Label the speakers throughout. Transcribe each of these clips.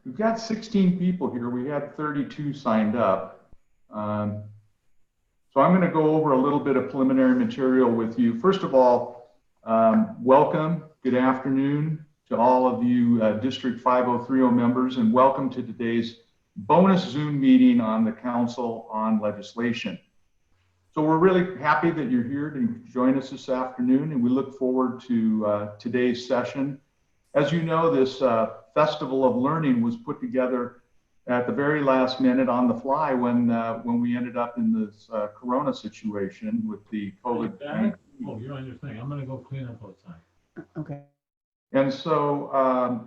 Speaker 1: We've got 16 people here. We had 32 signed up. So I'm going to go over a little bit of preliminary material with you. First of all, welcome, good afternoon to all of you District 5030 members, and welcome to today's bonus Zoom meeting on the Council on Legislation. So we're really happy that you're here to join us this afternoon, and we look forward to today's session. As you know, this Festival of Learning was put together at the very last minute on the fly when we ended up in this Corona situation with the COVID-19.
Speaker 2: Oh, you're on your thing. I'm going to go clean up outside.
Speaker 3: Okay.
Speaker 1: And so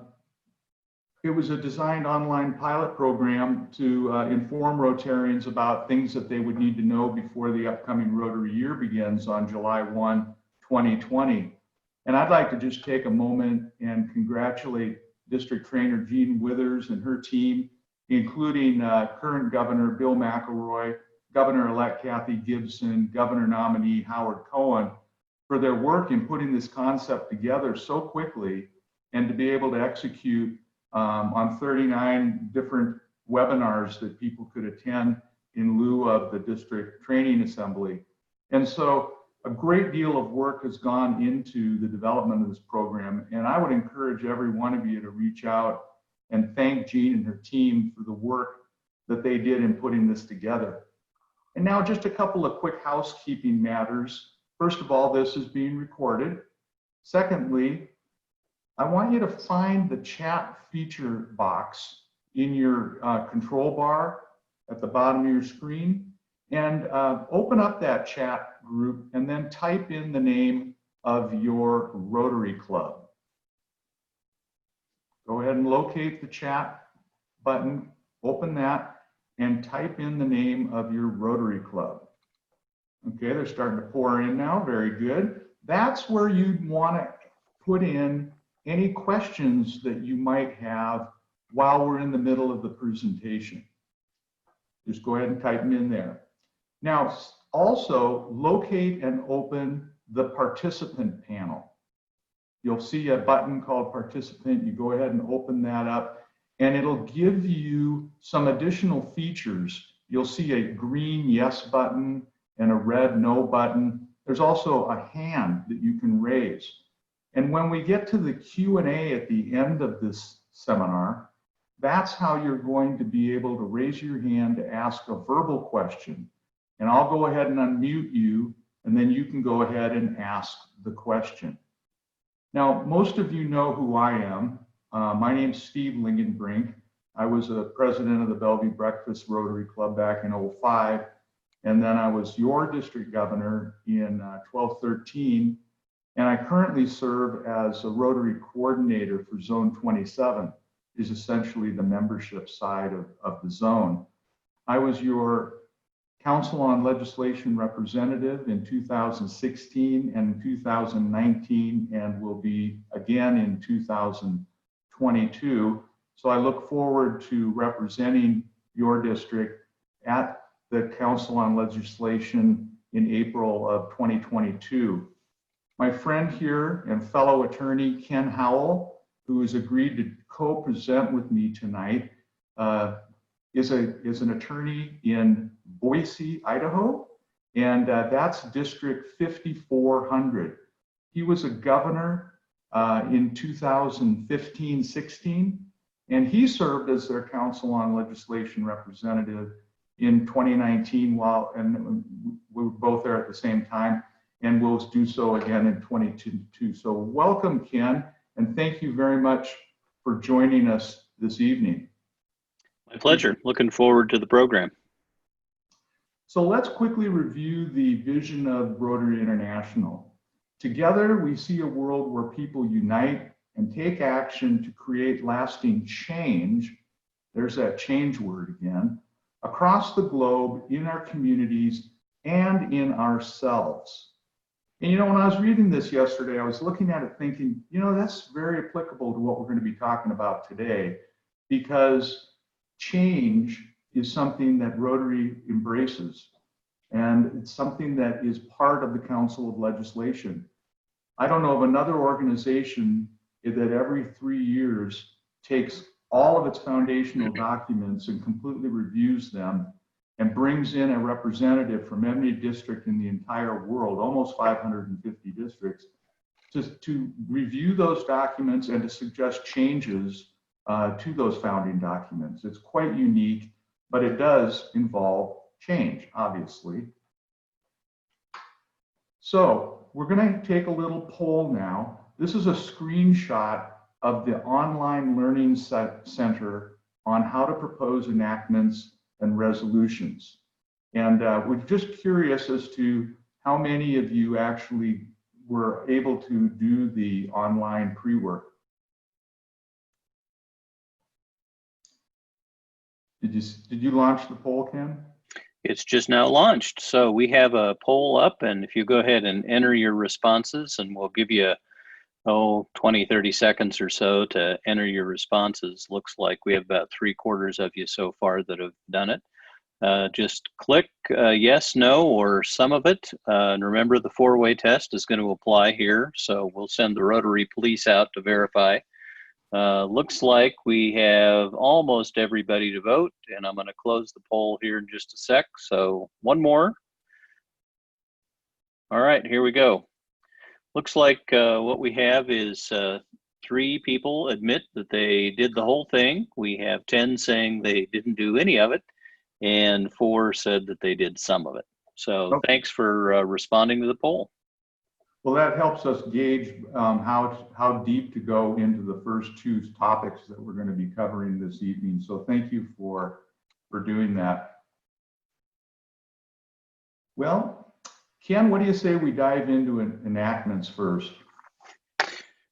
Speaker 1: it was a designed online pilot program to inform Rotarians about things that they would need to know before the upcoming Rotary year begins on July 1, 2020. And I'd like to just take a moment and congratulate District Trainer Jean Withers and her team, including current Governor Bill McElroy, Governor-elect Kathy Gibson, Governor nominee Howard Cohen, for their work in putting this concept together so quickly and to be able to execute on 39 different webinars that people could attend in lieu of the district training assembly. And so a great deal of work has gone into the development of this program, and I would encourage every one of you to reach out and thank Jean and her team for the work that they did in putting this together. And now just a couple of quick housekeeping matters. First of all, this is being recorded. Secondly, I want you to find the chat feature box in your control bar at the bottom of your screen and open up that chat group and then type in the name of your Rotary Club. Go ahead and locate the chat button, open that, and type in the name of your Rotary Club. Okay, they're starting to pour in now, very good. That's where you'd want to put in any questions that you might have while we're in the middle of the presentation. Just go ahead and type them in there. Now, also locate and open the participant panel. You'll see a button called participant. You go ahead and open that up, and it'll give you some additional features. You'll see a green yes button and a red no button. There's also a hand that you can raise. And when we get to the Q&A at the end of this seminar, that's how you're going to be able to raise your hand to ask a verbal question. And I'll go ahead and unmute you, and then you can go ahead and ask the question. Now, most of you know who I am. My name's Steve Lingenbrink. I was a president of the Bellevue Breakfast Rotary Club back in '05, and then I was your district governor in 12-13. And I currently serve as a Rotary coordinator for Zone 27, is essentially the membership side of the zone. I was your Council on Legislation representative in 2016 and 2019, and will be again in 2022. So I look forward to representing your district at the Council on Legislation in April of 2022. My friend here and fellow attorney, Ken Howell, who has agreed to co-present with me tonight, is an attorney in Boise, Idaho, and that's District 5400. He was a governor in 2015-16, and he served as their Council on Legislation representative in 2019, and we were both there at the same time, and we'll do so again in 2022. So welcome, Ken, and thank you very much for joining us this evening.
Speaker 4: My pleasure. Looking forward to the program.
Speaker 1: So let's quickly review the vision of Rotary International. Together, we see a world where people unite and take action to create lasting change. There's that change word again, across the globe, in our communities, and in ourselves. And you know, when I was reading this yesterday, I was looking at it thinking, you know, that's very applicable to what we're going to be talking about today, because change is something that Rotary embraces, and it's something that is part of the Council of Legislation. I don't know of another organization that every 3 years takes all of its foundational documents and completely reviews them and brings in a representative from every district in the entire world, almost 550 districts, to review those documents and to suggest changes to those founding documents. It's quite unique, but it does involve change, obviously. So we're going to take a little poll now. This is a screenshot of the online learning center on how to propose enactments and resolutions. And we're just curious as to how many of you actually were able to do the online pre-work. Did you launch the poll, Ken?
Speaker 4: It's just now launched. So we have a poll up, and if you go ahead and enter your responses, and we'll give you 20, 30 seconds or so to enter your responses. Looks like we have about 3/4 of you so far that have done it. Just click yes, no, or some of it. And remember, the 4-way test is going to apply here. So we'll send the Rotary police out to verify. Looks like we have almost everybody to vote, and I'm going to close the poll here in just a sec. So one more. All right, here we go. Looks like what we have is 3 people admit that they did the whole thing. We have 10 saying they didn't do any of it, and 4 said that they did some of it. So thanks for responding to the poll.
Speaker 1: Well, that helps us gauge how deep to go into the first 2 topics that we're going to be covering this evening. So thank you for doing that. Well, Ken, what do you say we dive into enactments first?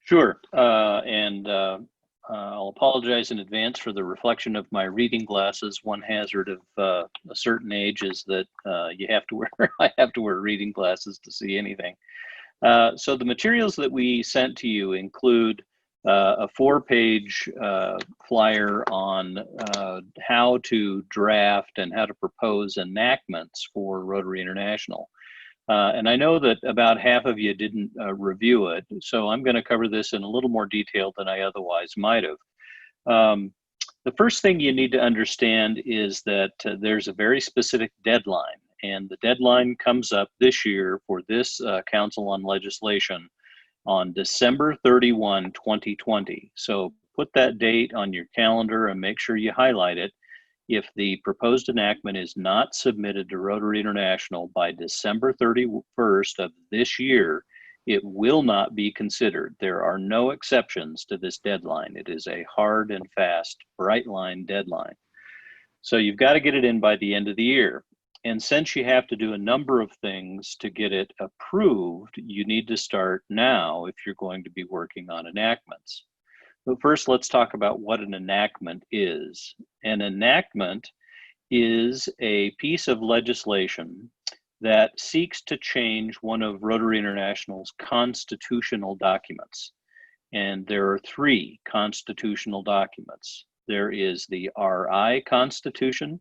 Speaker 4: Sure, and I'll apologize in advance for the reflection of my reading glasses. One hazard of a certain age is that you have to wear, I have to wear reading glasses to see anything. So the materials that we sent to you include a 4-page flyer on how to draft and how to propose enactments for Rotary International. And I know that about half of you didn't review it, so I'm going to cover this in a little more detail than I otherwise might have. The first thing you need to understand is that there's a very specific deadline, and the deadline comes up this year for this Council on Legislation on December 31, 2020. So put that date on your calendar and make sure you highlight it. If the proposed enactment is not submitted to Rotary International by December 31st of this year, it will not be considered. There are no exceptions to this deadline. It is a hard and fast, bright line deadline. So you've got to get it in by the end of the year. And since you have to do a number of things to get it approved, you need to start now if you're going to be working on enactments. But first, let's talk about what an enactment is. An enactment is a piece of legislation that seeks to change one of Rotary International's constitutional documents. And there are 3 constitutional documents. There is the RI Constitution,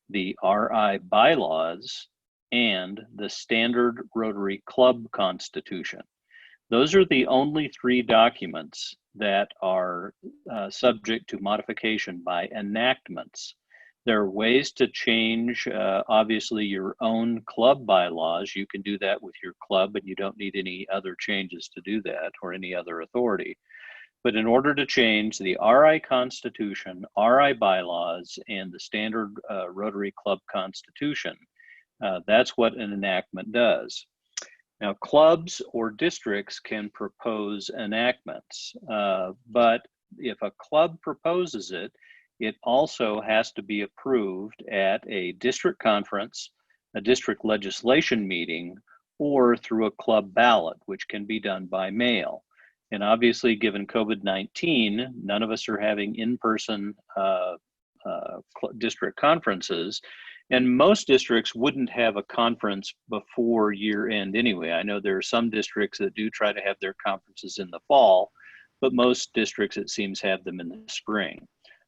Speaker 4: the RI Bylaws, and the Standard Rotary Club Constitution. Those are the only 3 documents that are subject to modification by enactments. There are ways to change, obviously, your own club bylaws. You can do that with your club, and you don't need any other changes to do that or any other authority. But in order to change the RI Constitution, RI Bylaws, and the Standard Rotary Club Constitution, that's what an enactment does. Now, clubs or districts can propose enactments, but if a club proposes it, it also has to be approved at a district conference, a district legislation meeting, or through a club ballot, which can be done by mail. And obviously, given COVID-19, none of us are having in-person district conferences. And most districts wouldn't have a conference before year end anyway. I know there are some districts that do try to have their conferences in the fall, but most districts, it seems, have them in the spring.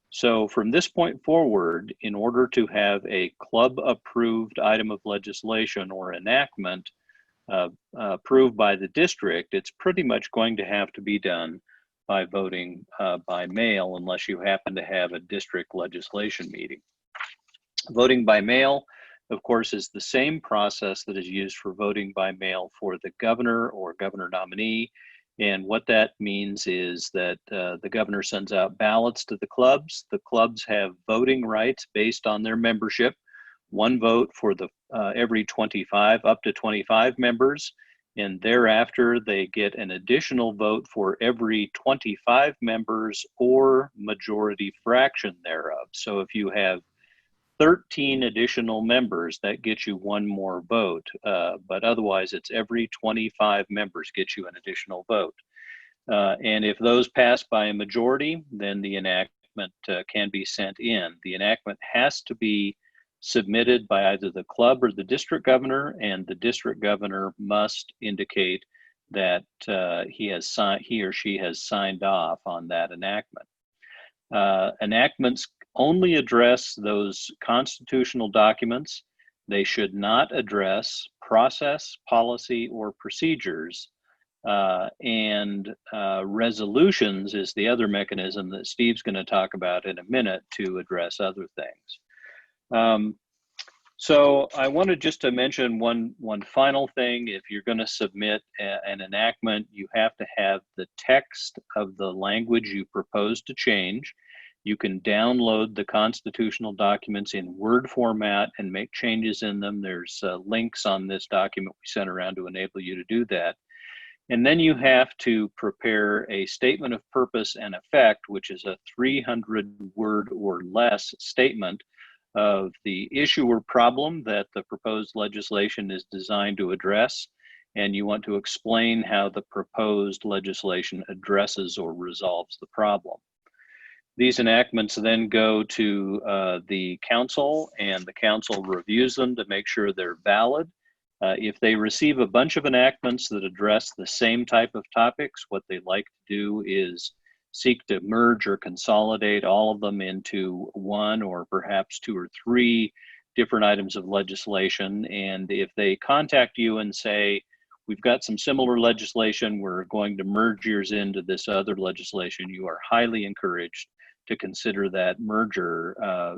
Speaker 4: So from this point forward, in order to have a club approved item of legislation or enactment approved by the district, it's pretty much going to have to be done by voting by mail unless you happen to have a district legislation meeting. Voting by mail, of course, is the same process that is used for voting by mail for the governor or governor nominee. And what that means is that the governor sends out ballots to the clubs. The clubs have voting rights based on their membership. One vote for the every 25, up to 25 members. And thereafter, they get an additional vote for every 25 members or majority fraction thereof. So if you have 13 additional members, that gets you one more vote. But otherwise, it's every 25 members gets you an additional vote. And if those pass by a majority, then the enactment can be sent in. The enactment has to be submitted by either the club or the district governor, and the district governor must indicate that he or she has signed off on that enactment. Enactments only address those constitutional documents. They should not address process, policy, or procedures. And resolutions is the other mechanism that Steve's going to talk about in a minute to address other things. So I wanted just to mention one final thing. If you're going to submit an enactment, you have to have the text of the language you propose to change. You can download the constitutional documents in Word format and make changes in them. There's links on this document we sent around to enable you to do that. And then you have to prepare a statement of purpose and effect, which is a 300-word or less statement of the issue or problem that the proposed legislation is designed to address. And you want to explain how the proposed legislation addresses or resolves the problem. These enactments then go to the council, and the council reviews them to make sure they're valid. If they receive a bunch of enactments that address the same type of topics, what they like to do is seek to merge or consolidate all of them into one or perhaps two or three different items of legislation. And if they contact you and say, we've got some similar legislation, we're going to merge yours into this other legislation, you are highly encouraged to consider that merger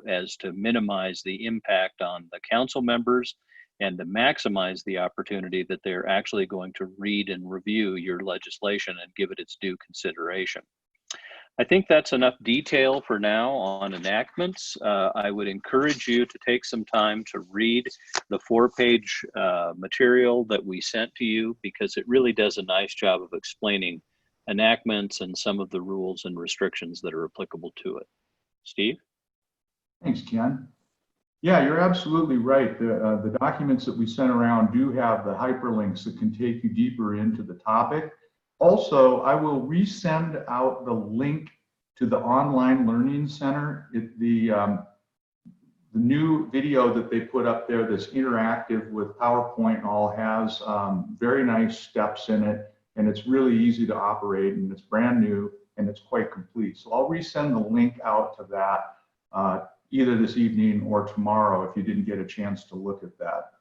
Speaker 4: as to minimize the impact on the council members and to maximize the opportunity that they're actually going to read and review your legislation and give it its due consideration. I think that's enough detail for now on enactments. I would encourage you to take some time to read the 4-page material that we sent to you, because it really does a nice job of explaining enactments and some of the rules and restrictions that are applicable to it. Steve?
Speaker 1: Thanks, Ken. Yeah, you're absolutely right. The documents that we sent around do have the hyperlinks that can take you deeper into the topic. Also, I will resend out the link to the online learning center. The new video that they put up there that's interactive with PowerPoint all has very nice steps in it, and it's really easy to operate, and it's brand new, and it's quite complete. So I'll resend the link out to that either this evening or tomorrow if you didn't get a chance to look at that.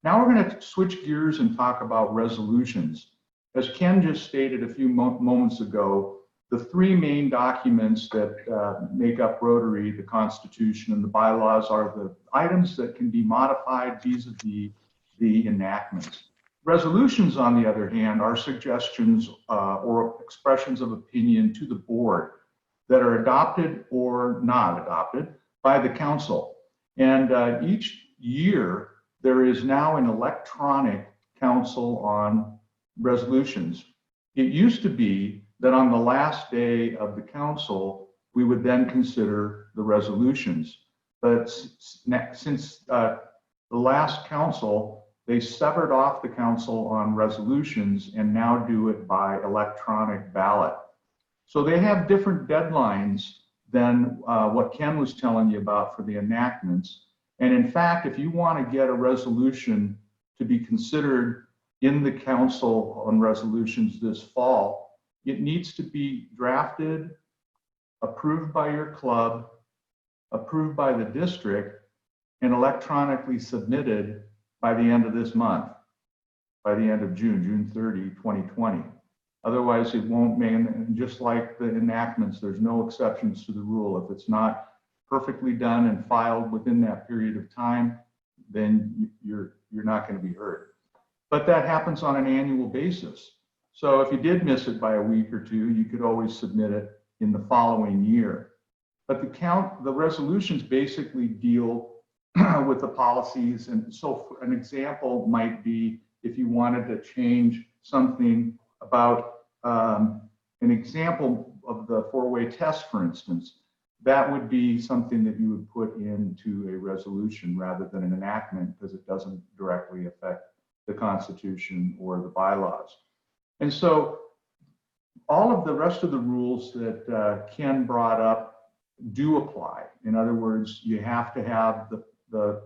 Speaker 1: Now we're going to switch gears and talk about resolutions. As Ken just stated a few moments ago, the 3 main documents that make up Rotary, the Constitution and the bylaws, are the items that can be modified vis-a-vis the enactments. Resolutions, on the other hand, are suggestions or expressions of opinion to the board that are adopted or not adopted by the council. And each year, there is now an electronic council on resolutions. It used to be that on the last day of the council, we would then consider the resolutions. But since the last council, they severed off the council on resolutions and now do it by electronic ballot. So they have different deadlines than what Ken was telling you about for the enactments. And in fact, if you want to get a resolution to be considered in the council on resolutions this fall, it needs to be drafted, approved by your club, approved by the district, and electronically submitted by the end of this month, by the end of June 30, 2020. Otherwise, it won't mean, and just like the enactments, there's no exceptions to the rule. If it's not perfectly done and filed within that period of time, then you're not going to be heard. But that happens on an annual basis. So if you did miss it by a week or two, you could always submit it in the following year. But the resolutions basically deal with the policies. And so an example might be if you wanted to change something about an example of the four-way test, for instance, that would be something that you would put into a resolution rather than an enactment, because it doesn't directly affect the Constitution or the bylaws. And so all of the rest of the rules that Ken brought up do apply. In other words, you have to have the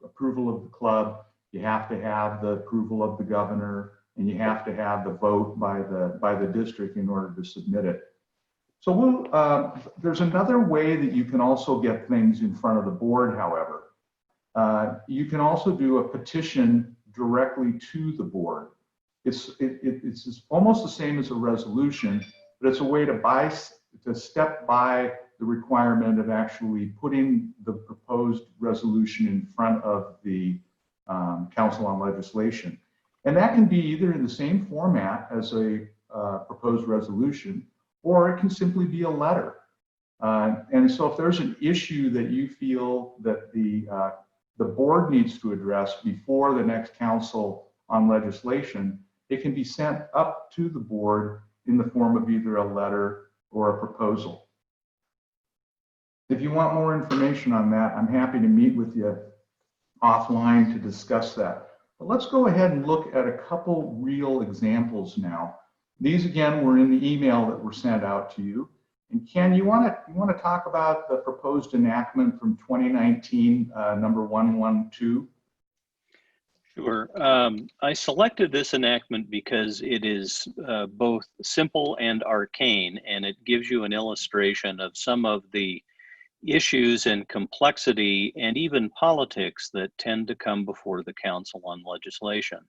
Speaker 1: approval of the club, you have to have the approval of the governor, and you have to have the vote by the district in order to submit it. So there's another way that you can also get things in front of the board, however. You can also do a petition directly to the board. It's almost the same as a resolution, but it's a way to step by the requirement of actually putting the proposed resolution in front of the Council on Legislation. And that can be either in the same format as a proposed resolution, or it can simply be a letter. And so if there's an issue that you feel that the board needs to address before the next Council on Legislation, it can be sent up to the board in the form of either a letter or a proposal. If you want more information on that, I'm happy to meet with you offline to discuss that. But let's go ahead and look at a couple real examples now. These again were in the email that were sent out to you. And Ken, you want to talk about the proposed enactment from 2019, number 112?
Speaker 4: Sure. I selected this enactment because it is both simple and arcane, and it gives you an illustration of some of the issues and complexity and even politics that tend to come before the Council on Legislation.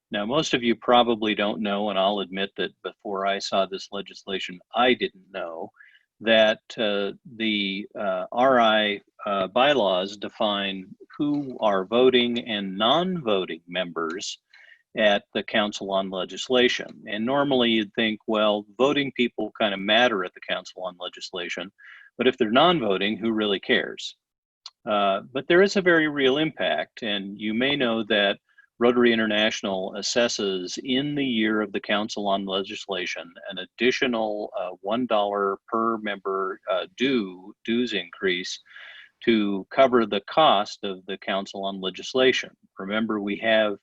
Speaker 4: Now, most of you probably don't know, and I'll admit that before I saw this legislation, I didn't know that the RI bylaws define who are voting and non-voting members at the Council on Legislation. And normally you'd think, well, voting people kind of matter at the Council on Legislation, but if they're non-voting, who really cares? But there is a very real impact, and you may know that Rotary International assesses in the year of the Council on Legislation an additional $1 per member dues increase to cover the cost of the Council on Legislation. Remember, we have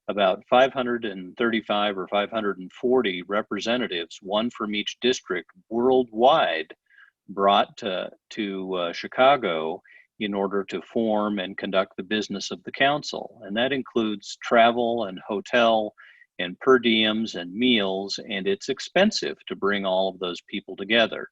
Speaker 4: about 535 or 540 representatives, one from each district worldwide, brought to Chicago in order to form and conduct the business of the council. And that includes travel and hotel and per diems and meals, and it's expensive to bring all of those people together.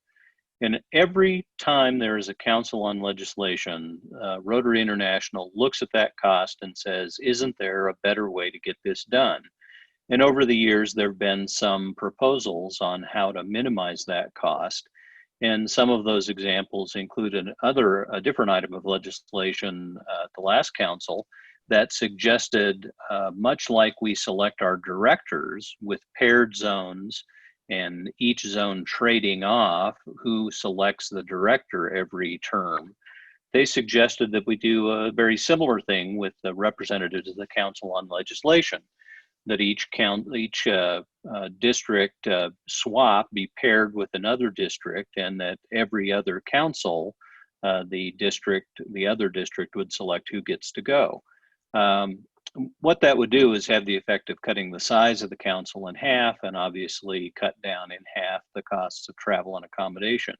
Speaker 4: And every time there is a Council on Legislation, Rotary International looks at that cost and says, isn't there a better way to get this done? And over the years, there have been some proposals on how to minimize that cost. And some of those examples include a different item of legislation at the last council that suggested, much like we select our directors with paired zones and each zone trading off who selects the director every term, they suggested that we do a very similar thing with the representatives of the Council on Legislation, that each district swap be paired with another district, and that every other council, the other district would select who gets to go. What that would do is have the effect of cutting the size of the council in half, and obviously cut down in half the costs of travel and accommodation.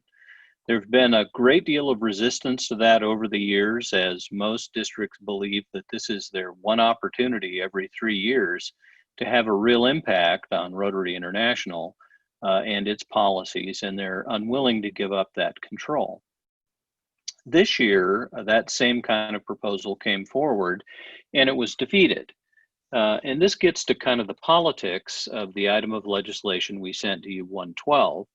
Speaker 4: There's been a great deal of resistance to that over the years, as most districts believe that this is their one opportunity every 3 years to have a real impact on Rotary International and its policies, and they're unwilling to give up that control. This year, that same kind of proposal came forward, and it was defeated. And this gets to kind of the politics of the item of legislation we sent to you, 112.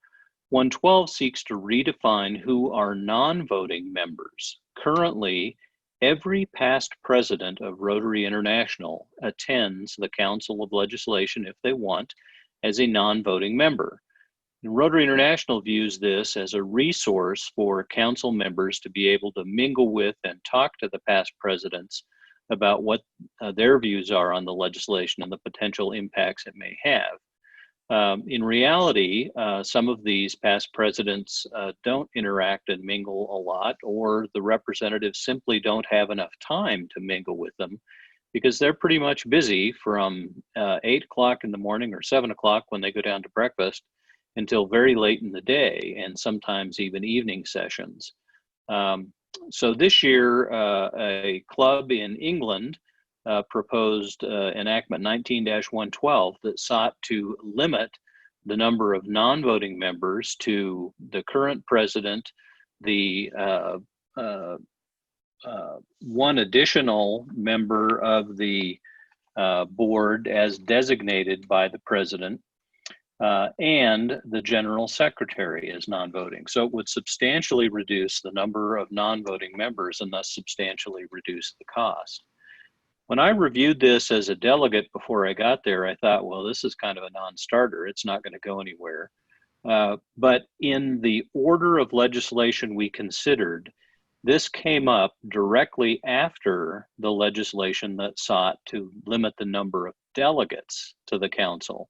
Speaker 4: 112 seeks to redefine who are non-voting members. Currently, every past president of Rotary International attends the Council of Legislation if they want as a non-voting member. And Rotary International views this as a resource for council members to be able to mingle with and talk to the past presidents about what their views are on the legislation and the potential impacts it may have. In reality, some of these past presidents don't interact and mingle a lot, or the representatives simply don't have enough time to mingle with them because they're pretty much busy from 8 o'clock in the morning or 7 o'clock when they go down to breakfast until very late in the day, and sometimes even evening sessions. So this year, a club in England proposed Enactment 19-112 that sought to limit the number of non-voting members to the current president, the one additional member of the board as designated by the president, and the general secretary as non-voting. So it would substantially reduce the number of non-voting members and thus substantially reduce the cost. When I reviewed this as a delegate before I got there, I thought, well, this is kind of a non-starter. It's not going to go anywhere. But in the order of legislation we considered, this came up directly after the legislation that sought to limit the number of delegates to the council.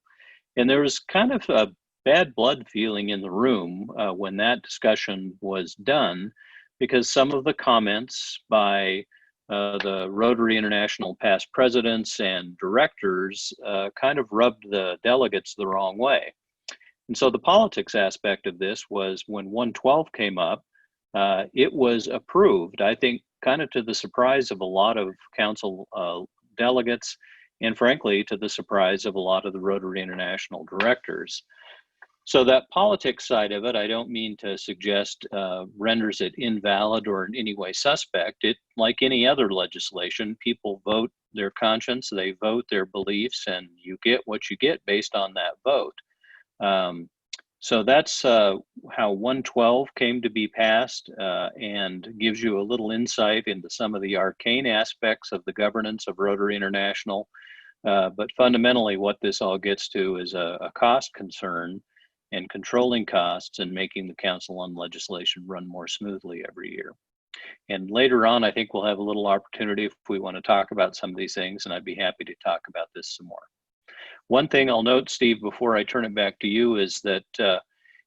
Speaker 4: And there was kind of a bad blood feeling in the room when that discussion was done, because some of the comments by the Rotary International past presidents and directors kind of rubbed the delegates the wrong way. And so the politics aspect of this was when 112 came up, it was approved, I think, kind of to the surprise of a lot of council delegates, and frankly, to the surprise of a lot of the Rotary International directors. So that politics side of it, I don't mean to suggest renders it invalid or in any way suspect. It, like any other legislation, people vote their conscience, they vote their beliefs, and you get what you get based on that vote. So that's how 112 came to be passed, and gives you a little insight into some of the arcane aspects of the governance of Rotary International. But fundamentally, what this all gets to is a cost concern and controlling costs and making the Council on Legislation run more smoothly every year. And later on, I think we'll have a little opportunity if we want to talk about some of these things, and I'd be happy to talk about this some more. One thing I'll note, Steve, before I turn it back to you, is that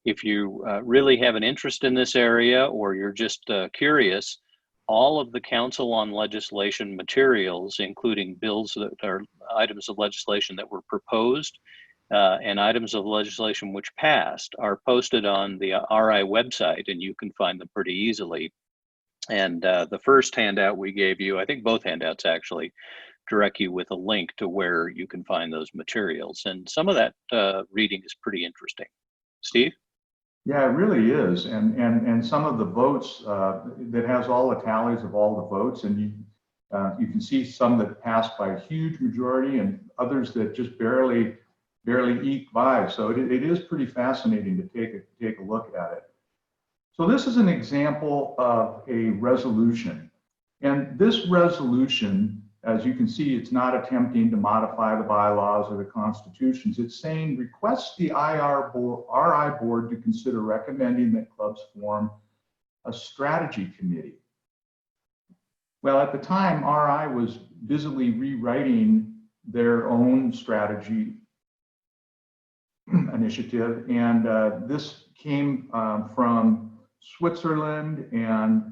Speaker 4: if you really have an interest in this area, or you're just curious, all of the Council on Legislation materials, including bills that are items of legislation that were proposed and items of legislation which passed, are posted on the RI website, and you can find them pretty easily. And the first handout we gave you, I think both handouts actually, direct you with a link to where you can find those materials. And some of that reading is pretty interesting. Steve?
Speaker 1: Yeah, it really is. And some of the votes that has all the tallies of all the votes, and you can see some that passed by a huge majority and others that just barely eke by. So it is pretty fascinating to take a look at it. So this is an example of a resolution. And this resolution, as you can see, it's not attempting to modify the bylaws or the constitutions. It's saying requests the RI board to consider recommending that clubs form a strategy committee. Well, at the time, RI was busily rewriting their own strategy initiative, and this came from Switzerland, and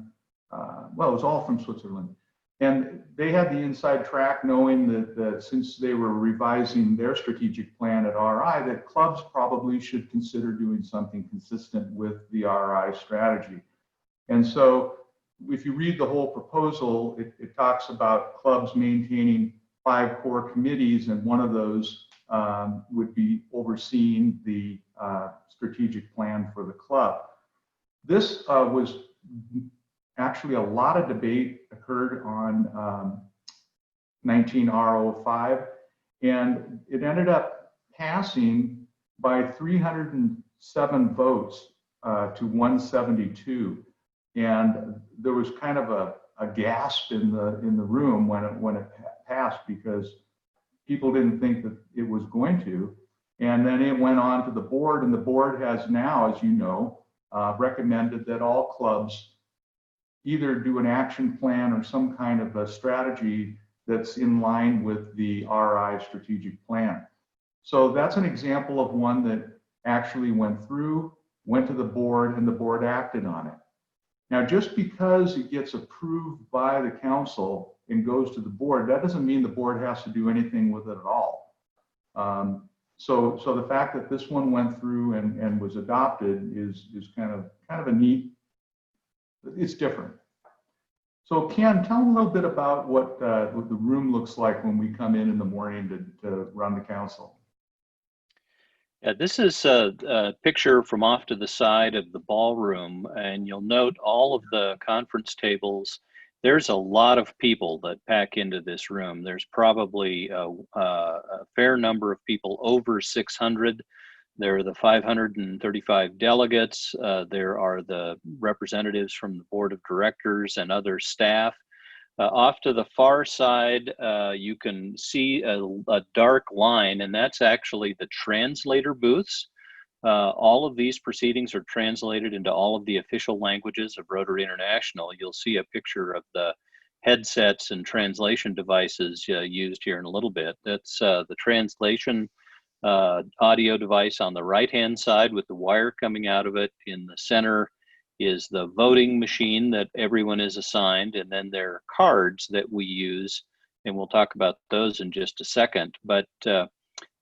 Speaker 1: well, it was all from Switzerland. And they had the inside track, knowing that since they were revising their strategic plan at RI, that clubs probably should consider doing something consistent with the RI strategy. And so if you read the whole proposal, it talks about clubs maintaining 5 core committees, and one of those would be overseeing the strategic plan for the club. This was actually, a lot of debate occurred on 19R05, And it ended up passing by 307 votes to 172. And there was kind of a gasp in the room when it passed, because people didn't think that it was going to. And then it went on to the board, and the board has now, as you know, recommended that all clubs either do an action plan or some kind of a strategy that's in line with the RI strategic plan. So that's an example of one that actually went through, went to the board, and the board acted on it. Now, just because it gets approved by the council and goes to the board, that doesn't mean the board has to do anything with it at all. So the fact that this one went through and was adopted is kind of a neat. It's different. So Ken, tell them a little bit about what the room looks like when we come in the morning to run the council.
Speaker 4: Yeah, this is a picture from off to the side of the ballroom, and you'll note all of the conference tables. There's a lot of people that pack into this room. There's probably a fair number of people, over 600. There are the 535 delegates. There are the representatives from the board of directors and other staff. Off to the far side, you can see a dark line, and that's actually the translator booths. All of these proceedings are translated into all of the official languages of Rotary International. You'll see a picture of the headsets and translation devices used here in a little bit. That's the translation audio device on the right-hand side with the wire coming out of it. In the center is the voting machine that everyone is assigned, and then there are cards that we use, and we'll talk about those in just a second. But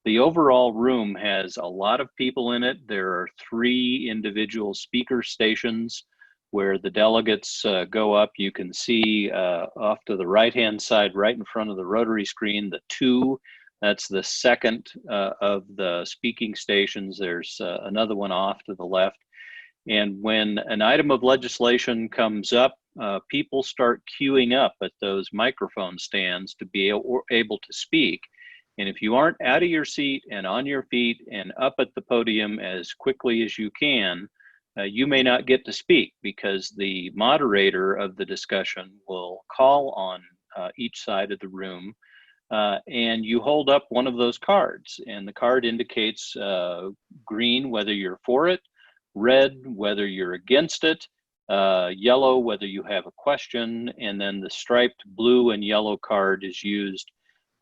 Speaker 4: the overall room has a lot of people in it. There are 3 individual speaker stations where the delegates go up. You can see off to the right-hand side, right in front of the Rotary screen, the 2. That's the second of the speaking stations. There's another one off to the left. And when an item of legislation comes up, people start queuing up at those microphone stands to be able to speak. And if you aren't out of your seat and on your feet and up at the podium as quickly as you can, you may not get to speak, because the moderator of the discussion will call on each side of the room, and you hold up one of those cards, and the card indicates green whether you're for it, red whether you're against it, yellow whether you have a question, and then the striped blue and yellow card is used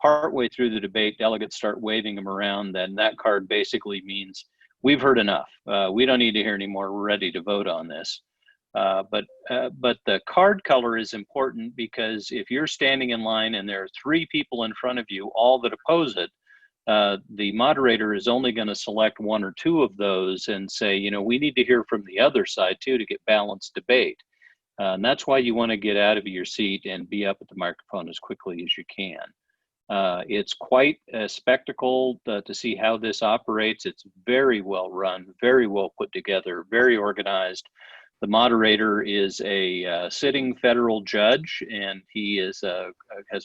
Speaker 4: partway through the debate. Delegates start waving them around, then that card basically means we've heard enough. We don't need to hear anymore. We're ready to vote on this. But the card color is important, because if you're standing in line and there are 3 people in front of you, all that oppose it, the moderator is only going to select 1 or 2 of those and say, you know, we need to hear from the other side too to get balanced debate. And that's why you want to get out of your seat and be up at the microphone as quickly as you can. It's quite a spectacle to see how this operates. It's very well run, very well put together, very organized. The moderator is a sitting federal judge, and he has a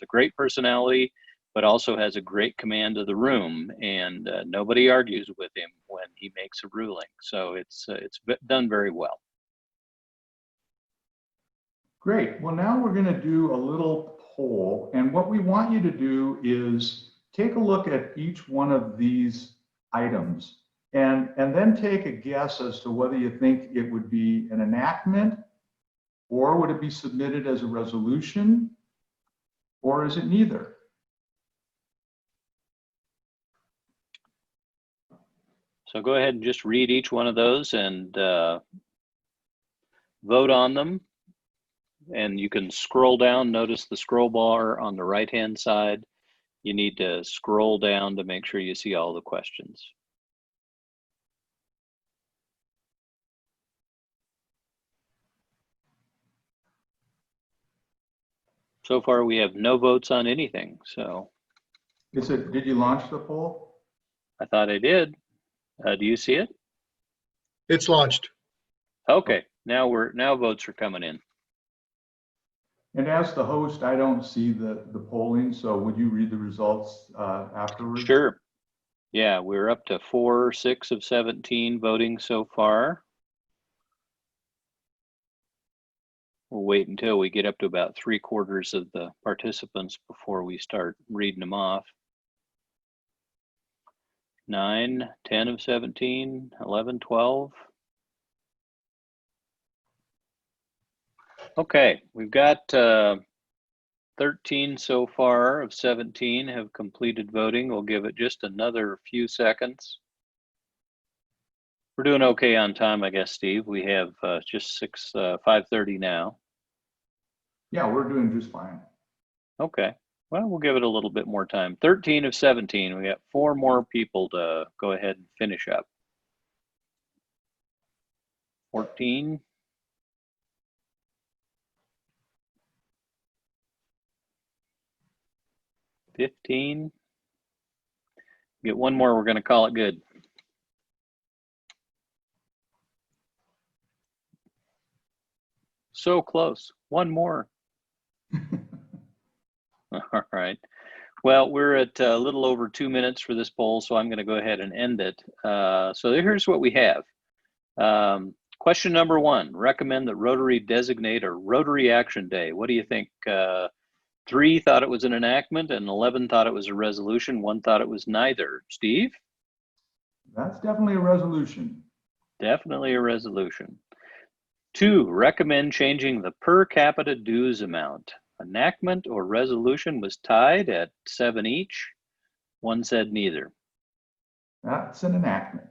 Speaker 4: great personality, but also has a great command of the room, and nobody argues with him when he makes a ruling. So it's done very well.
Speaker 1: Great. Well, now we're going to do a little poll, and what we want you to do is take a look at each one of these items, and then take a guess as to whether you think it would be an enactment, or would it be submitted as a resolution, or is it neither?
Speaker 4: So go ahead and just read each one of those and vote on them. And you can scroll down. Notice the scroll bar on the right-hand side. You need to scroll down to make sure you see all the questions. So far, we have no votes on anything. So,
Speaker 1: Did you launch the poll?
Speaker 4: I thought I did. Do you see it?
Speaker 3: It's launched.
Speaker 4: Okay. Now votes are coming in.
Speaker 1: And as the host, I don't see the polling, so would you read the results afterwards?
Speaker 4: Sure. Yeah, we're up to 6 of 17 voting so far. We'll wait until we get up to about 3/4 of the participants before we start reading them off. 9, 10 of 17, 11, 12. Okay, we've got 13 so far of 17 have completed voting. We'll give it just another few seconds. We're doing okay on time, I guess, Steve. We have just 5:30 now.
Speaker 1: Yeah, we're doing just fine.
Speaker 4: Okay, well, we'll give it a little bit more time. 13 of 17. We got 4 more people to go ahead and finish up. 14. 15. Get one more, we're going to call it good. So close. One more. All right. Well, we're at a little over 2 minutes for this poll, so I'm going to go ahead and end it. So here's what we have. Question number 1, recommend that Rotary designate a Rotary Action Day. What do you think? 3 thought it was an enactment and 11 thought it was a resolution. 1 thought it was neither. Steve?
Speaker 1: That's definitely a resolution.
Speaker 4: Definitely a resolution. 2, recommend changing the per capita dues amount. Enactment or resolution was tied at 7 each. 1 said neither.
Speaker 1: That's an enactment.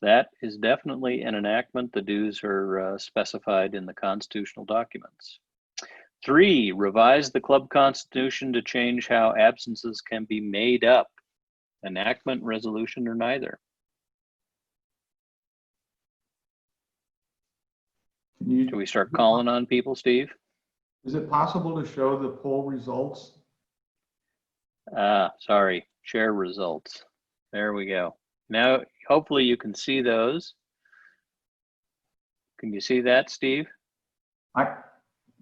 Speaker 4: That is definitely an enactment. The dues are specified in the constitutional documents. 3, revise the club constitution to change how absences can be made up. Enactment, resolution, or neither. Should we start calling on people, Steve?
Speaker 1: Is it possible to show the poll results?
Speaker 4: Sorry, share results. There we go. Now, hopefully you can see those. Can you see that, Steve?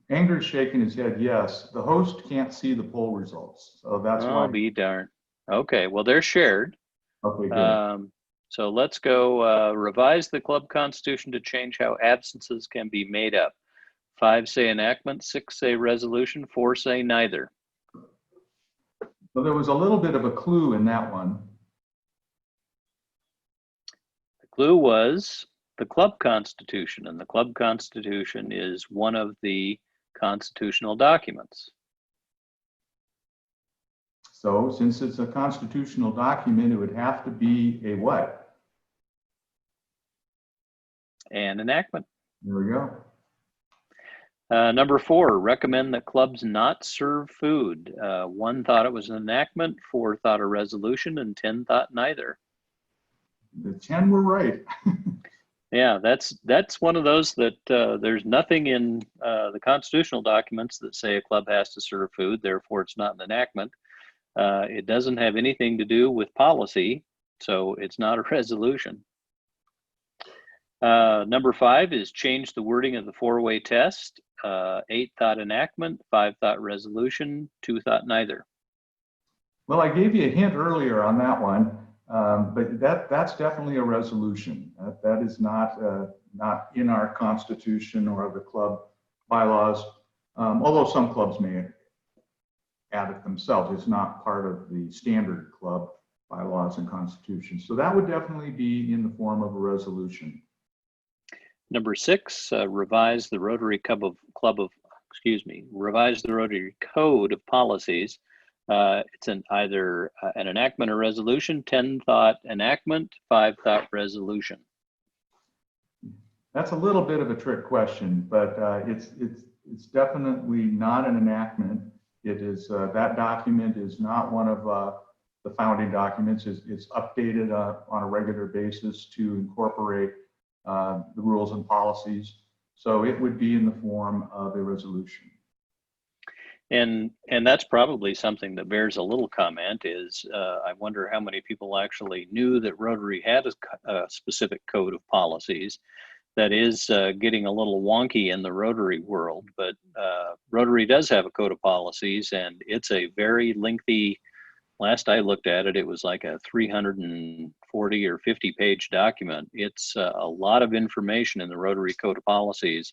Speaker 1: Anger's shaking his head yes. The host can't see the poll results, so that's why.
Speaker 4: Oh, be darned. Okay, well, they're shared.
Speaker 1: Okay, good.
Speaker 4: So let's go revise the club constitution to change how absences can be made up. 5 say enactment, 6 say resolution, 4 say neither.
Speaker 1: Well, there was a little bit of a clue in that one.
Speaker 4: The clue was the club constitution, and the club constitution is one of the constitutional documents.
Speaker 1: So since it's a constitutional document, it would have to be a what?
Speaker 4: An enactment.
Speaker 1: There we go.
Speaker 4: Number 4, recommend that clubs not serve food. 1 thought it was an enactment, 4 thought a resolution, and 10 thought neither.
Speaker 1: The 10 were right.
Speaker 4: Yeah, that's one of those that there's nothing in the constitutional documents that say a club has to serve food, therefore it's not an enactment. It doesn't have anything to do with policy, so it's not a resolution. Number 5 is change the wording of the 4-way test. 8 thought enactment, 5 thought resolution, 2 thought neither.
Speaker 1: Well, I gave you a hint earlier on that one, but that's definitely a resolution. That is not in our constitution or the club bylaws, although some clubs may add it themselves. It's not part of the standard club bylaws and constitution. So that would definitely be in the form of a resolution.
Speaker 4: Number 6, revise the Rotary revise the Rotary Code of Policies. It's either an enactment or resolution. 10 thought enactment, 5 thought resolution.
Speaker 1: That's a little bit of a trick question, but it's definitely not an enactment. It is that document is not one of the founding documents. It's updated on a regular basis to incorporate the rules and policies. So it would be in the form of a resolution.
Speaker 4: And that's probably something that bears a little comment is I wonder how many people actually knew that Rotary had a specific code of policies. that is getting a little wonky in the Rotary world, but Rotary does have a code of policies, and it's a very lengthy. Last I looked at it, it was like a 340 or 50 page document. It's a lot of information in the Rotary Code of Policies.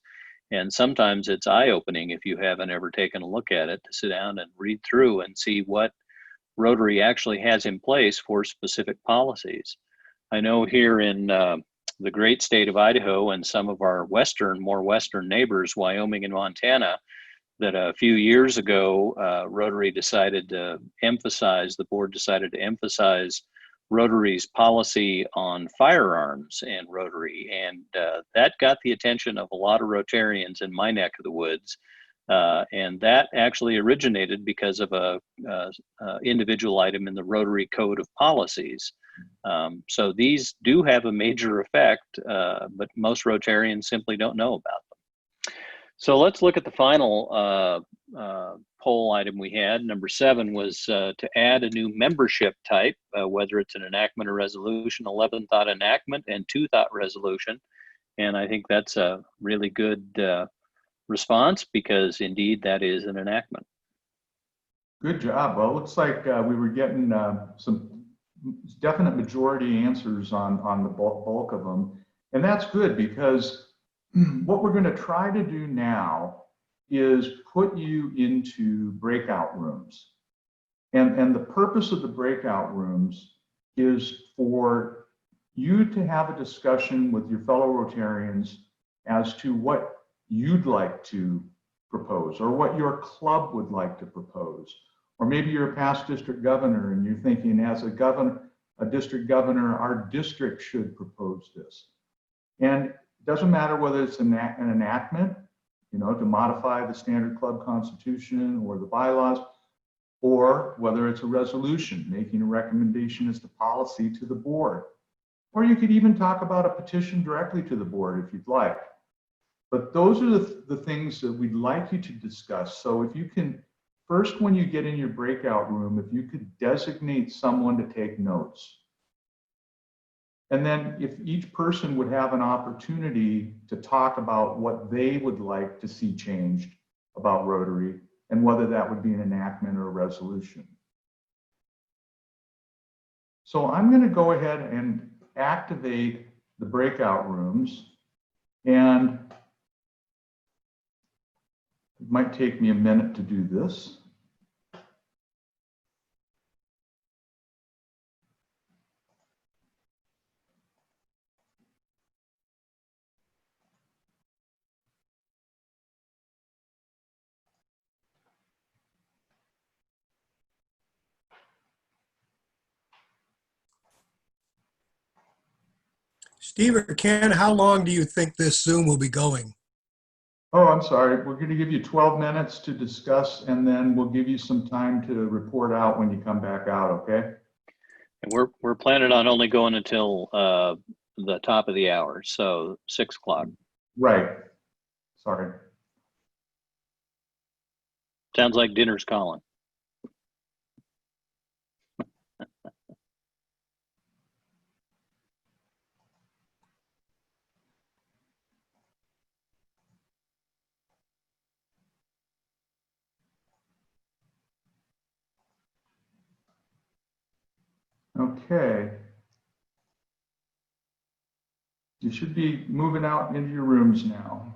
Speaker 4: And sometimes it's eye opening if you haven't ever taken a look at it, to sit down and read through and see what Rotary actually has in place for specific policies. I know here in the great state of Idaho and some of our more western neighbors, Wyoming and Montana, that a few years ago, Rotary decided to emphasize, the board decided to emphasize Rotary's policy on firearms and Rotary. And that got the attention of a lot of Rotarians in my neck of the woods. And that actually originated because of a individual item in the Rotary Code of Policies. So these do have a major effect, but most Rotarians simply don't know about them. So let's look at the final poll item we had. Number 7 was to add a new membership type, whether it's an enactment or resolution. 11 thought enactment and 2 thought resolution. And I think that's a really good response, because indeed that is an enactment.
Speaker 1: Good job. Well, it looks like we were getting some definite majority answers on the bulk of them. And that's good, because what we're going to try to do now is put you into breakout rooms. And the purpose of the breakout rooms is for you to have a discussion with your fellow Rotarians as to what you'd like to propose, or what your club would like to propose. Or maybe you're a past district governor and you're thinking, as a district governor, our district should propose this. And it doesn't matter whether it's an enactment, to modify the standard club constitution or the bylaws, or whether it's a resolution making a recommendation as to policy to the board. Or you could even talk about a petition directly to the board if you'd like. But those are the things that we'd like you to discuss. So if you can, first, when you get in your breakout room, if you could designate someone to take notes. And then if each person would have an opportunity to talk about what they would like to see changed about Rotary, and whether that would be an enactment or a resolution. So I'm going to go ahead and activate the breakout rooms, and it might take me a minute to do this.
Speaker 3: Steve or Ken, how long do you think this Zoom will be going?
Speaker 1: Oh, I'm sorry. We're going to give you 12 minutes to discuss, and then we'll give you some time to report out when you come back out, okay?
Speaker 4: And we're planning on only going until the top of the hour, so 6 o'clock.
Speaker 1: Right. Sorry.
Speaker 4: Sounds like dinner's calling.
Speaker 1: Okay. You should be moving out into your rooms now.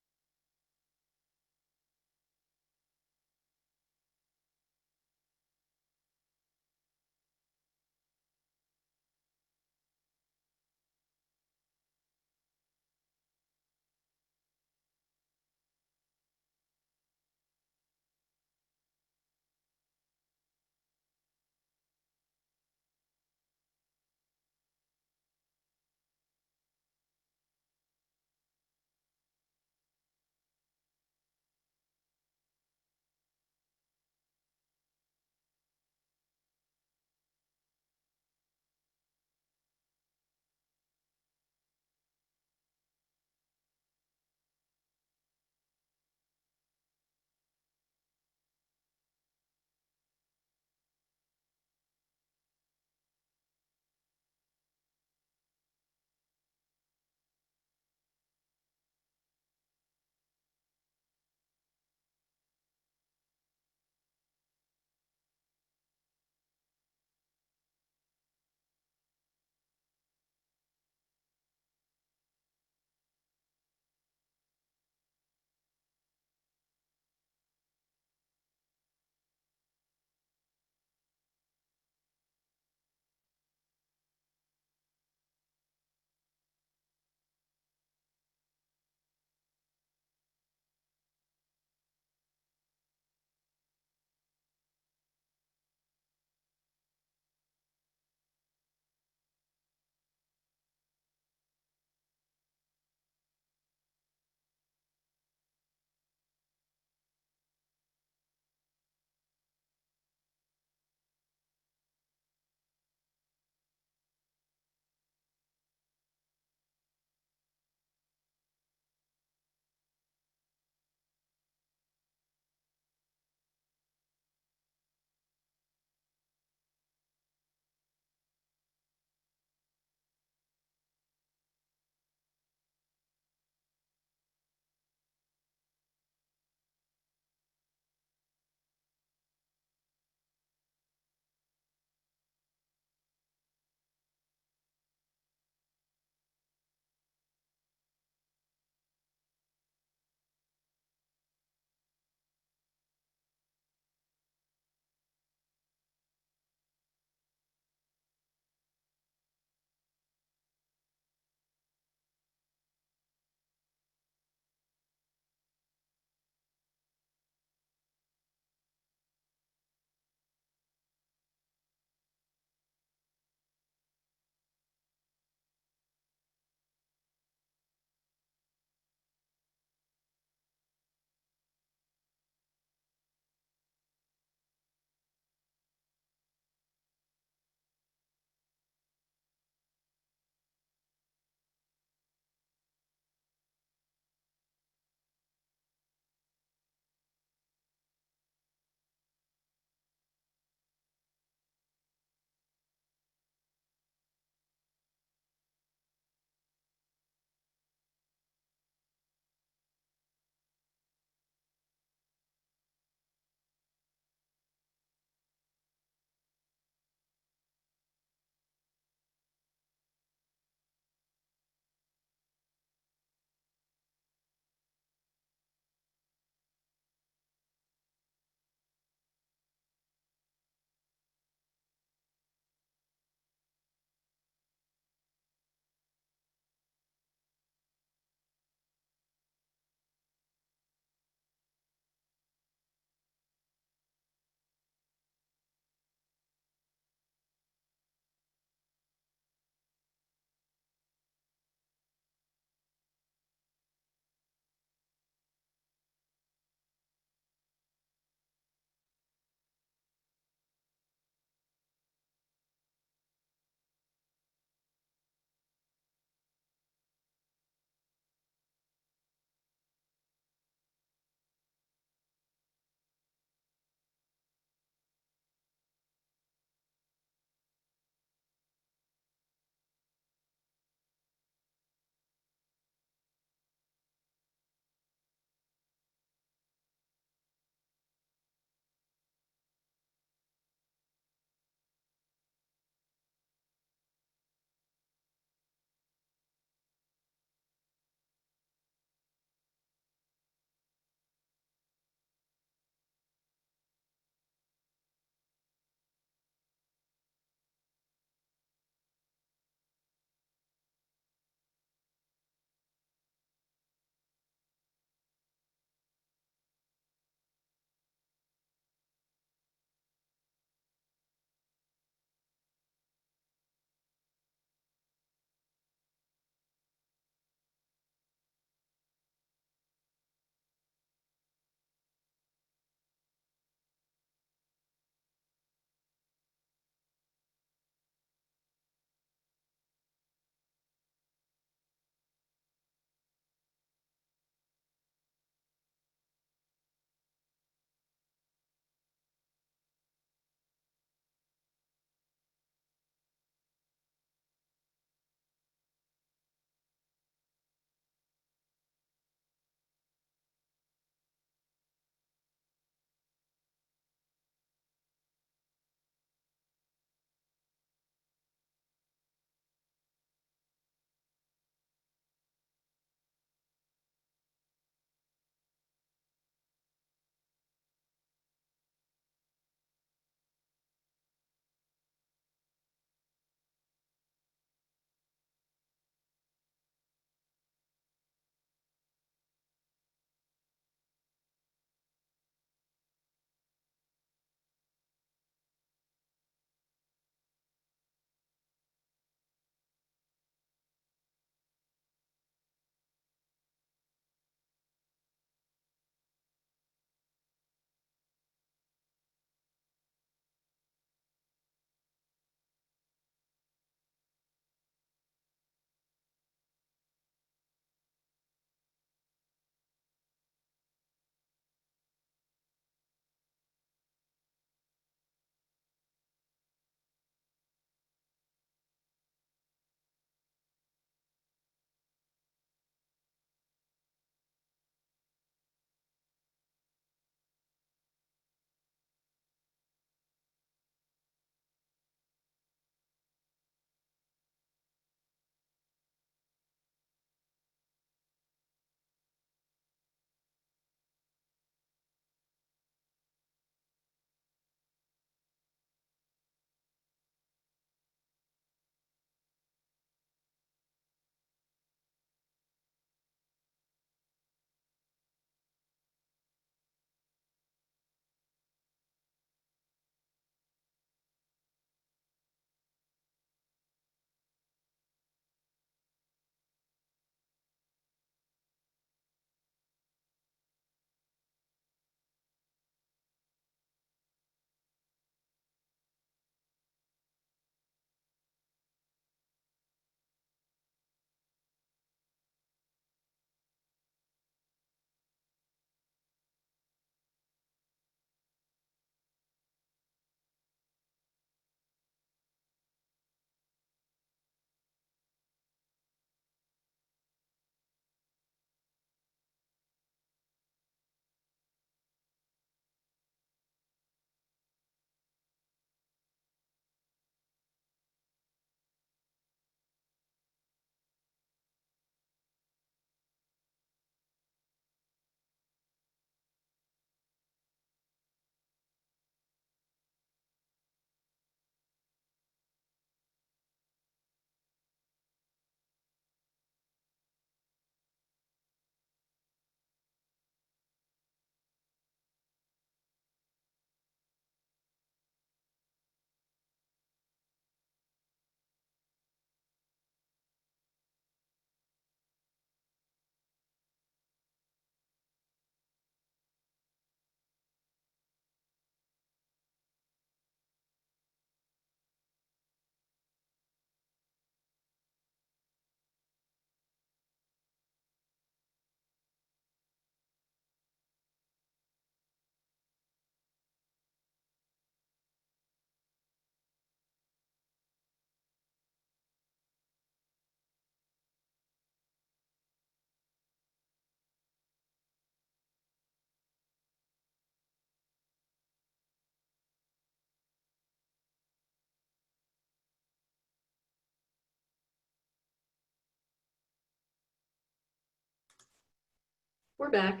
Speaker 5: We're back.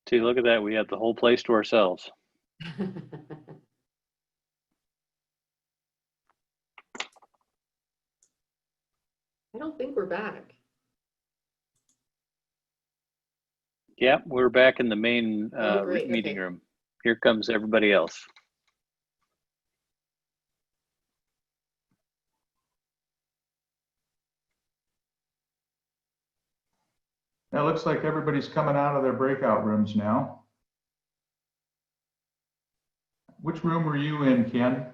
Speaker 4: See, look at that. We have the whole place to ourselves.
Speaker 5: I don't think we're back.
Speaker 4: Yep, we're back in the main
Speaker 5: Oh, great.
Speaker 4: meeting
Speaker 5: Okay.
Speaker 4: room. Here comes everybody else.
Speaker 1: Now it looks like everybody's coming out of their breakout rooms now. Which room were you in, Ken?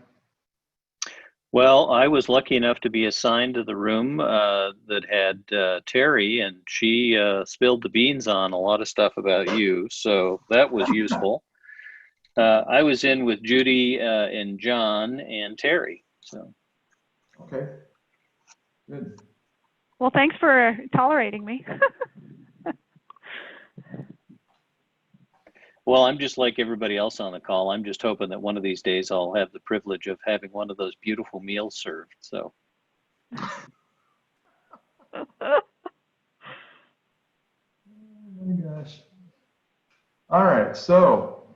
Speaker 4: Well, I was lucky enough to be assigned to the room that had Terry, and she spilled the beans on a lot of stuff about you, so that was useful. I was in with Judy and John and Terry. So.
Speaker 1: Okay, good.
Speaker 6: Well, thanks for tolerating me.
Speaker 4: Well, I'm just like everybody else on the call. I'm just hoping that one of these days I'll have the privilege of having one of those beautiful meals served. So.
Speaker 1: Oh my gosh. All right, so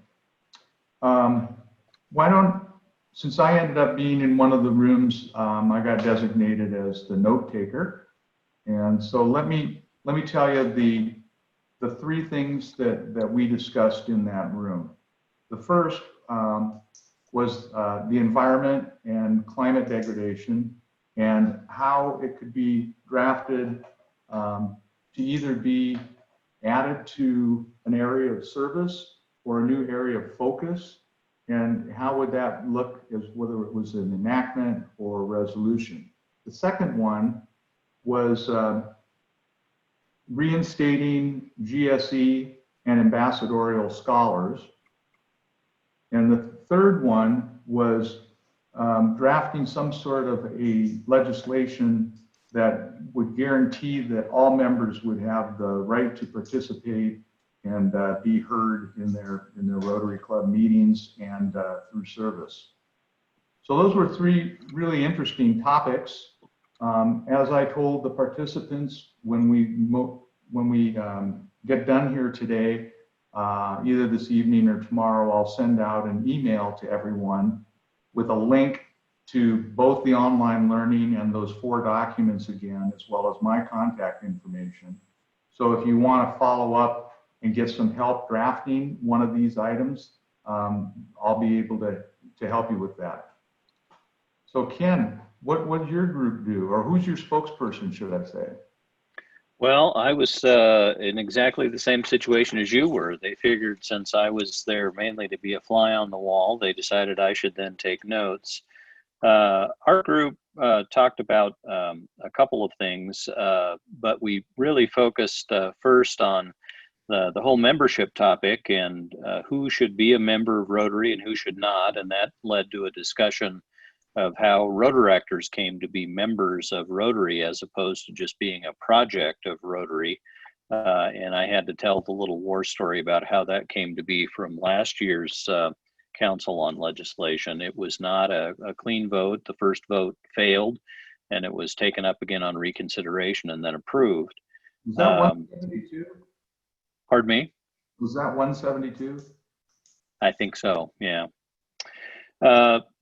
Speaker 1: why don't, since I ended up being in one of the rooms, I got designated as the note taker. And so let me tell you the three things that we discussed in that room. The first was the environment and climate degradation and how it could be drafted to either be added to an area of service or a new area of focus, and how would that look as whether it was an enactment or a resolution. The second one was reinstating GSE and ambassadorial scholars. And the third one was drafting some sort of a legislation that would guarantee that all members would have the right to participate and be heard in their Rotary Club meetings and through service. So those were three really interesting topics. As I told the participants, when we get done here today, either this evening or tomorrow, I'll send out an email to everyone with a link to both the online learning and those 4 documents again, as well as my contact information. So if you want to follow up and get some help drafting one of these items, I'll be able to help you with that. So Ken, what would your group do, or who's your spokesperson, should I say?
Speaker 4: Well, I was in exactly the same situation as you were. They figured since I was there mainly to be a fly on the wall, they decided I should then take notes. Our group talked about a couple of things, but we really focused first on the whole membership topic and who should be a member of Rotary and who should not, and that led to a discussion of how Rotaractors came to be members of Rotary as opposed to just being a project of Rotary. And I had to tell the little war story about how that came to be from last year's Council on Legislation. It was not a clean vote. The first vote failed, and it was taken up again on reconsideration and then approved.
Speaker 1: Was that 172?
Speaker 4: Pardon me?
Speaker 1: Was that 172?
Speaker 4: I think so, yeah.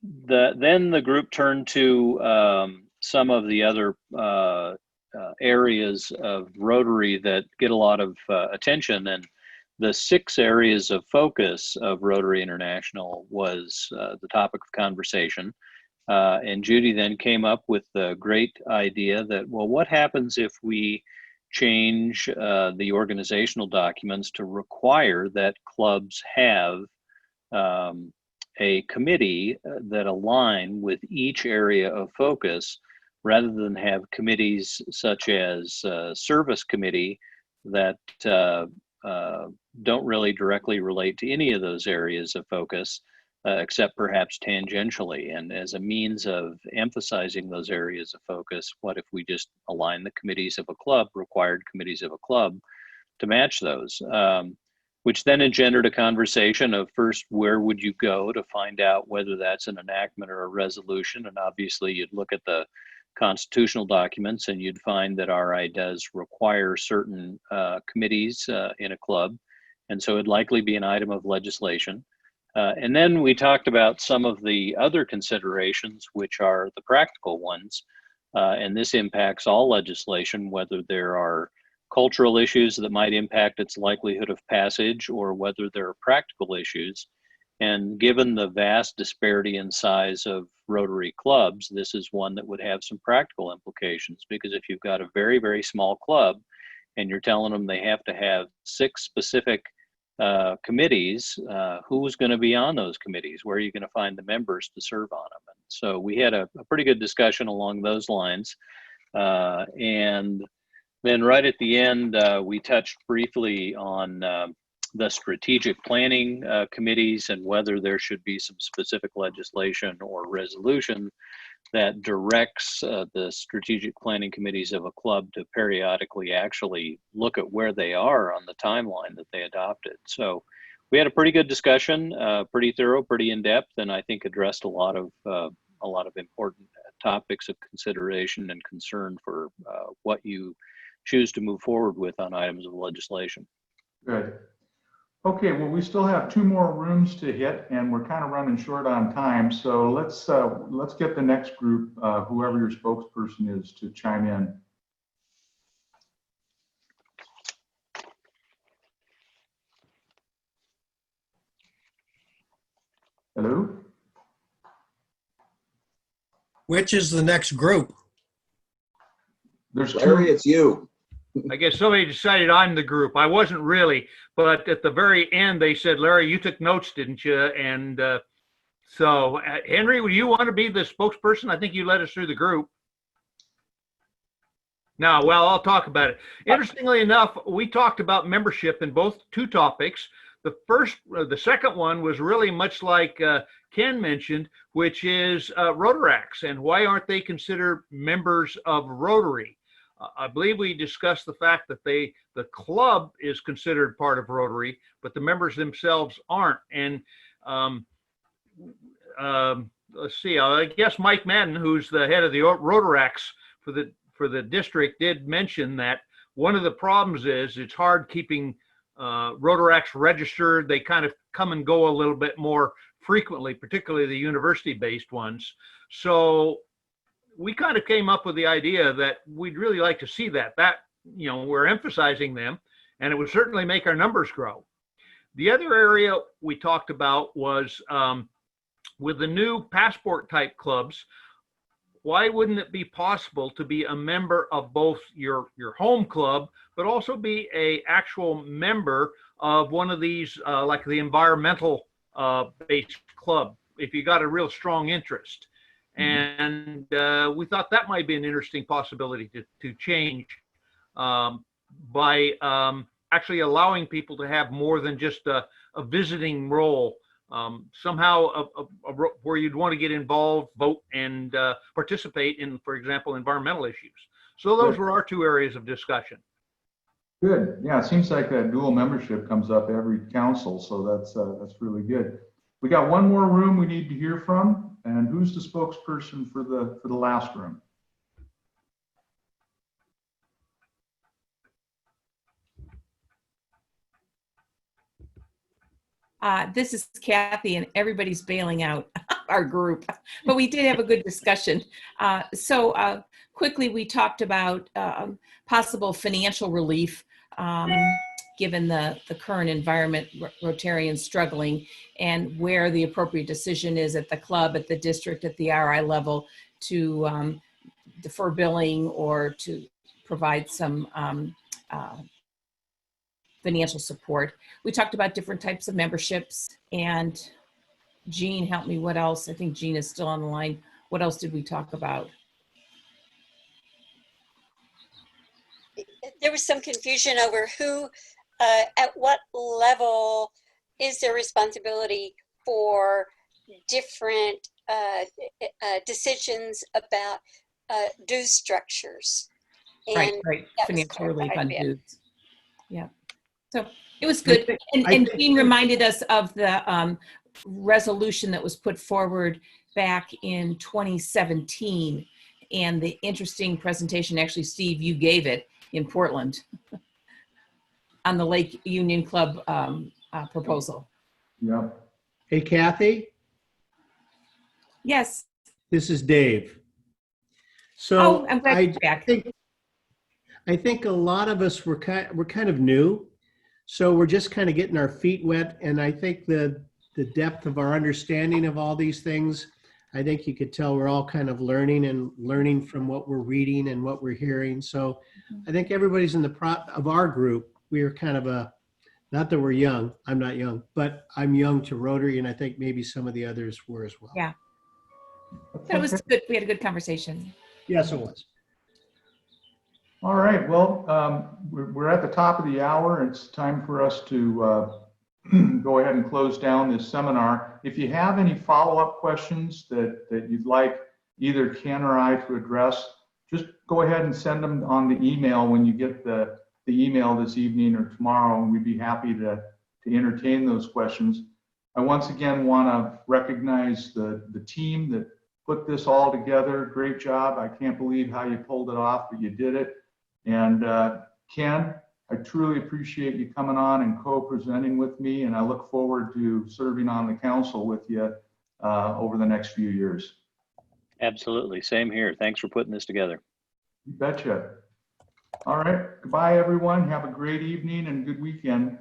Speaker 4: Then the group turned to some of the other areas of Rotary that get a lot of attention, and the 6 areas of focus of Rotary International was the topic of conversation. And Judy then came up with the great idea that, well, what happens if we change the organizational documents to require that clubs have a committee that align with each area of focus rather than have committees such as service committee that don't really directly relate to any of those areas of focus, except perhaps tangentially. And as a means of emphasizing those areas of focus, what if we just align the committees of a club, required committees of a club, to match those? Which then engendered a conversation of first, where would you go to find out whether that's an enactment or a resolution? And obviously you'd look at the constitutional documents, and you'd find that RI does require certain committees in a club. And so it'd likely be an item of legislation. And then we talked about some of the other considerations, which are the practical ones. And this impacts all legislation, whether there are cultural issues that might impact its likelihood of passage or whether there are practical issues. And given the vast disparity in size of Rotary clubs, this is one that would have some practical implications, because if you've got a very, very small club and you're telling them they have to have 6 specific committees, who's going to be on those committees? Where are you going to find the members to serve on them? And so we had a pretty good discussion along those lines. And then right at the end, we touched briefly on the strategic planning committees and whether there should be some specific legislation or resolution that directs the strategic planning committees of a club to periodically actually look at where they are on the timeline that they adopted. So we had a pretty good discussion, pretty thorough, pretty in-depth, and I think addressed a lot of important topics of consideration and concern for what you choose to move forward with on items of legislation.
Speaker 1: Good. Okay, well, we still have 2 more rooms to hit, and we're kind of running short on time. So let's get the next group, whoever your spokesperson is, to chime in. Hello?
Speaker 3: Which is the next group?
Speaker 1: There's
Speaker 7: Larry,
Speaker 1: 2.
Speaker 7: it's you.
Speaker 2: I guess somebody decided I'm the group. I wasn't really, but at the very end, they said, Larry, you took notes, didn't you? And so, Henry, would you want to be the spokesperson? I think you led us through the group. No, well, I'll talk about it. Interestingly enough, we talked about membership in both 2 topics. The second one was really much like Ken mentioned, which is Rotaracs and why aren't they considered members of Rotary? I believe we discussed the fact that the club is considered part of Rotary, but the members themselves aren't. And let's see, I guess Mike Madden, who's the head of the Rotaracs for the district, did mention that one of the problems is it's hard keeping Rotaracs registered. They kind of come and go a little bit more frequently, particularly the university-based ones. So we kind of came up with the idea that we'd really like to see that we're emphasizing them, and it would certainly make our numbers grow. The other area we talked about was with the new passport type clubs, why wouldn't it be possible to be a member of both your home club, but also be a actual member of one of these, like the environmental based club, if you got a real strong interest. And we thought that might be an interesting possibility to change by actually allowing people to have more than just a visiting role, somehow where you'd want to get involved, vote, and participate in, for example, environmental issues. So those were our 2 areas of discussion.
Speaker 1: Good. Yeah, it seems like that dual membership comes up every council, so that's really good. We got 1 more room we need to hear from, and who's the spokesperson for the last room?
Speaker 8: This is Kathy, and everybody's bailing out our group, but we did have a good discussion. So quickly, we talked about possible financial relief given the current environment, Rotarians struggling, and where the appropriate decision is at the club, at the district, at the RI level to defer billing or to provide some financial support. We talked about different types of memberships, and Jean, help me, what else? I think Jean is still on the line. What else did we talk about?
Speaker 9: There was some confusion over who, at what level is their responsibility for different decisions about dues structures. And
Speaker 8: Right.
Speaker 9: that was
Speaker 8: Financial relief on
Speaker 9: clarified a bit.
Speaker 8: dues. Yeah. So it was good. And Jean reminded us of the resolution that was put forward back in 2017. and the interesting presentation. Actually, Steve, you gave it in Portland on the Lake Union Club proposal.
Speaker 1: Yep.
Speaker 7: Hey, Kathy,
Speaker 8: Yes.
Speaker 7: this is Dave. So
Speaker 8: Oh, I'm glad you're back.
Speaker 7: I think a lot of us we're kind of new, so we're just kind of getting our feet wet. And I think the depth of our understanding of all these things, I think you could tell we're all kind of learning from what we're reading and what we're hearing. So I think everybody's in of our group. We are kind of not that we're young. I'm not young, but I'm young to Rotary, and I think maybe some of the others were as well.
Speaker 8: Yeah. But it was good. We had a good conversation.
Speaker 7: Yes, it was.
Speaker 1: All right, well, we're at the top of the hour. It's time for us to go ahead and close down this seminar. If you have any follow-up questions that you'd like either Ken or I to address, just go ahead and send them on the email when you get the email this evening or tomorrow, and we'd be happy to entertain those questions. I once again want to recognize the team that put this all together. Great job. I can't believe how you pulled it off, but you did it. And Ken, I truly appreciate you coming on and co-presenting with me, and I look forward to serving on the council with you over the next few years.
Speaker 4: Absolutely. Same here. Thanks for putting this together.
Speaker 1: You betcha. All right. Goodbye, everyone. Have a great evening and good weekend.